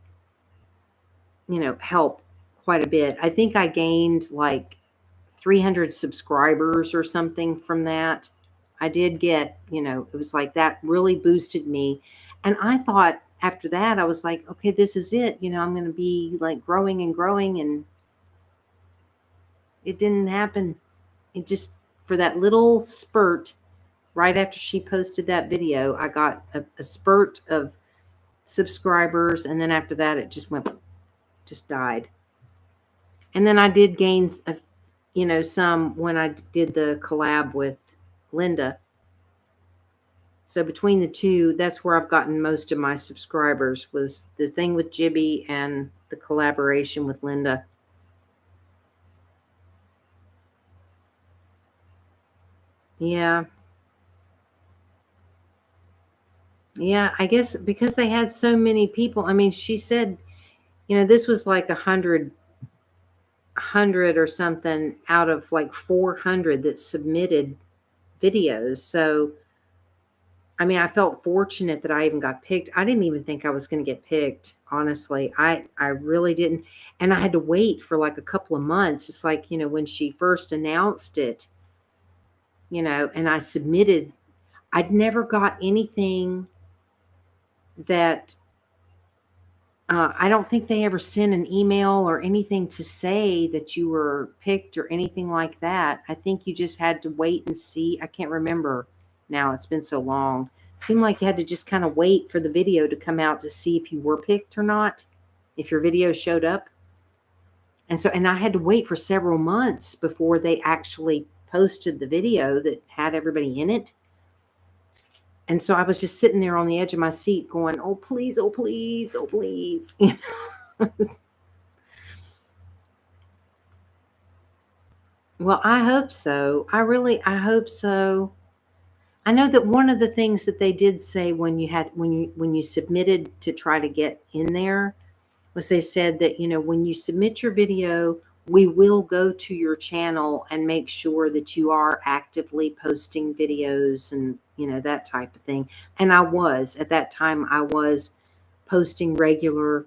help quite a bit. I think I gained like 300 subscribers or something from that. I did get, it was like that really boosted me. And I thought after that, I was like, okay, this is it. I'm going to be like growing and growing. And it didn't happen. It just, for that little spurt, right after she posted that video, I got a spurt of subscribers. And then after that, it just died. And then I did gain, some when I did the collab with Linda. So between the two, that's where I've gotten most of my subscribers, was the thing with Jibby and the collaboration with Linda. Yeah. Yeah, I guess because they had so many people. I mean, she said, this was like 100 or something out of like 400 that submitted videos. So, I mean, I felt fortunate that I even got picked. I didn't even think I was going to get picked, honestly. I really didn't. And I had to wait for like a couple of months. It's like, when she first announced it, and I submitted, I'd never got anything that I don't think they ever sent an email or anything to say that you were picked or anything like that. I think you just had to wait and see. I can't remember now. It's been so long. It seemed like you had to just kind of wait for the video to come out to see if you were picked or not, if your video showed up. And I had to wait for several months before they actually posted the video that had everybody in it. And so I was just sitting there on the edge of my seat going, oh, please, oh, please, oh, please. Well, I hope so. I hope so. I know that one of the things that they did say when you submitted to try to get in there was they said that, when you submit your video, we will go to your channel and make sure that you are actively posting videos and, that type of thing. And at that time, I was posting regularly.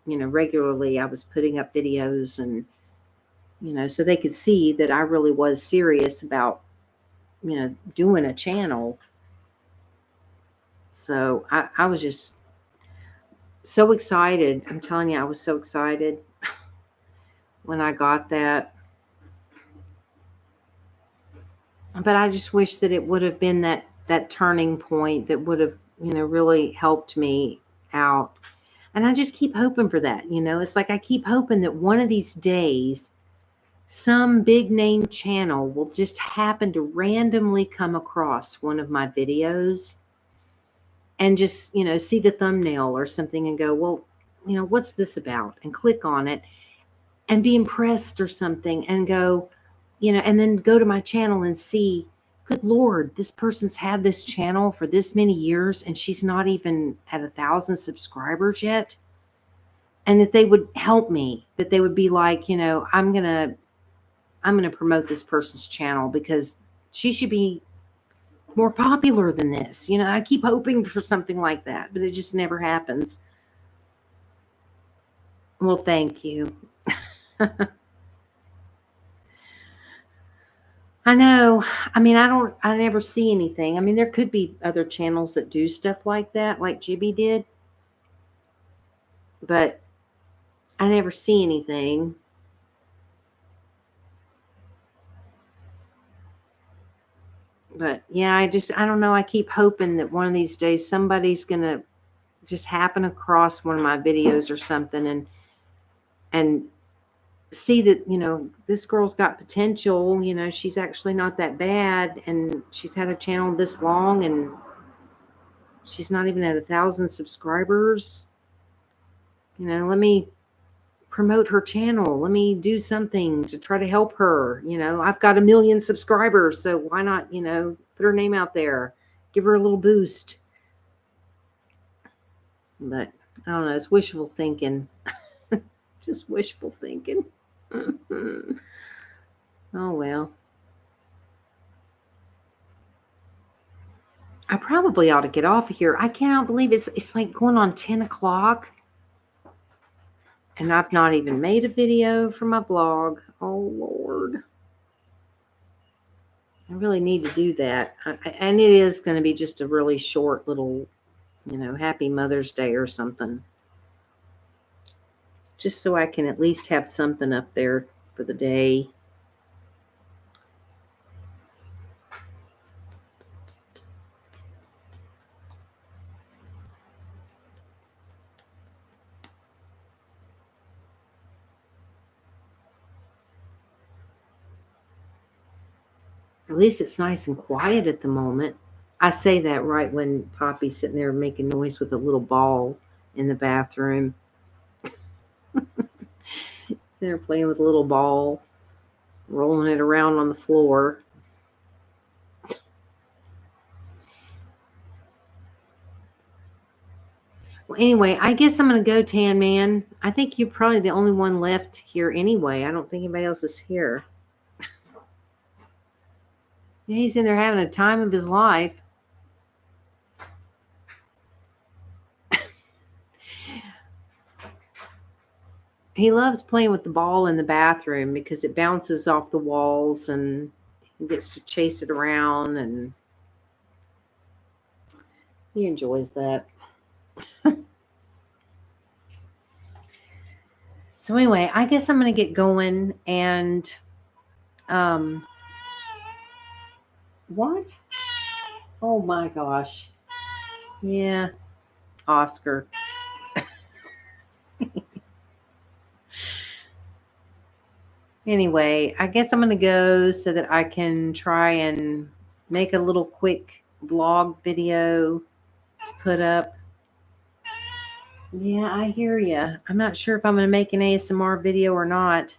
I was putting up videos and, so they could see that I really was serious about, doing a channel. So I was just so excited. I'm telling you, I was so excited when I got that. But I just wish that it would have been that turning point that would have, really helped me out. And I just keep hoping for that. It's like I keep hoping that one of these days some big name channel will just happen to randomly come across one of my videos and just, see the thumbnail or something and go, well, what's this about? And click on it and be impressed or something and go, and then go to my channel and see, good Lord, this person's had this channel for this many years and she's not even at 1,000 subscribers yet. And that they would help me, that they would be like, I'm going to promote this person's channel because she should be more popular than this. I keep hoping for something like that, but it just never happens. Well, thank you. I know. I mean, I never see anything. I mean, there could be other channels that do stuff like that, like Jibby did, but I never see anything. But yeah, I don't know. I keep hoping that one of these days somebody's going to just happen across one of my videos or something and see that, this girl's got potential, she's actually not that bad and she's had a channel this long and she's not even at 1,000 subscribers. Let me promote her channel. Let me do something to try to help her. I've got 1 million subscribers, so why not, put her name out there, give her a little boost. But I don't know. It's wishful thinking. Just wishful thinking. Oh, well. I probably ought to get off of here. I cannot believe it's like going on 10 o'clock. And I've not even made a video for my vlog. Oh, Lord. I really need to do that. And it is going to be just a really short little, Happy Mother's Day or something. Just so I can at least have something up there for the day. At least it's nice and quiet at the moment. I say that right when Poppy's sitting there making noise with a little ball in the bathroom. They're playing with a little ball, rolling it around on the floor. Well, anyway, I guess I'm going to go, Tan Man. I think you're probably the only one left here anyway. I don't think anybody else is here. Yeah, he's in there having a time of his life. He loves playing with the ball in the bathroom because it bounces off the walls and he gets to chase it around, and he enjoys that. So anyway, I guess I'm going to get going. And what? Oh my gosh. Yeah, Oscar. Anyway, I guess I'm going to go so that I can try and make a little quick vlog video to put up. Yeah, I hear you. I'm not sure if I'm going to make an ASMR video or not.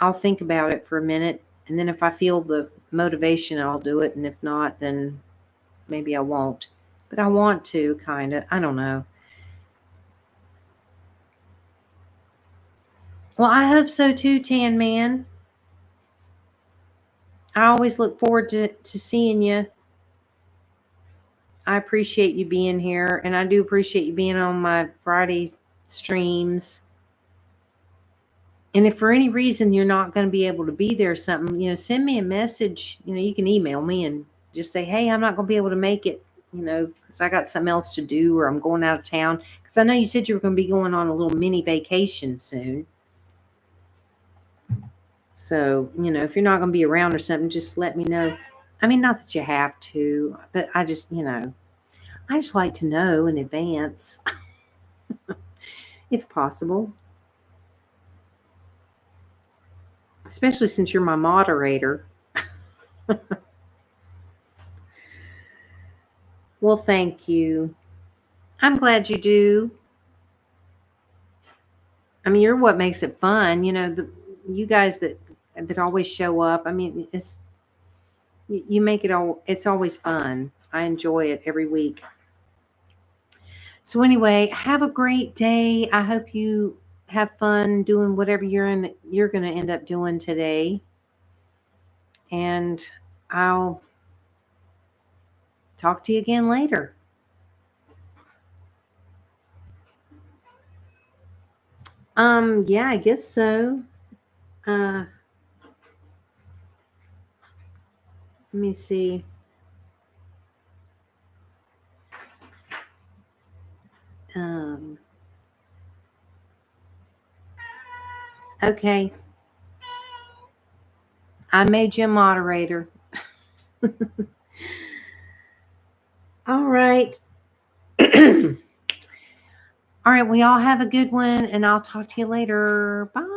I'll think about it for a minute, and then if I feel the motivation, I'll do it, and if not, then maybe I won't. But I want to, kind of. I don't know. Well, I hope so too, Tan Man. I always look forward to seeing you. I appreciate you being here, and I do appreciate you being on my Friday streams. And if for any reason you're not going to be able to be there or something, send me a message. You can email me and just say, hey, I'm not going to be able to make it, because I got something else to do, or I'm going out of town. Because I know you said you were going to be going on a little mini vacation soon. So, if you're not going to be around or something, just let me know. I mean, not that you have to, but I just like to know in advance, if possible. Especially since you're my moderator. Well, thank you. I'm glad you do. I mean, you're what makes it fun. You guys that always show up. I mean, you make it all. It's always fun. I enjoy it every week. So anyway, have a great day. I hope you have fun doing whatever you're going to end up doing today. And I'll talk to you again later. Yeah, I guess so. Let me see. Okay. I made you a moderator. All right. All right. We all have a good one, and I'll talk to you later. Bye.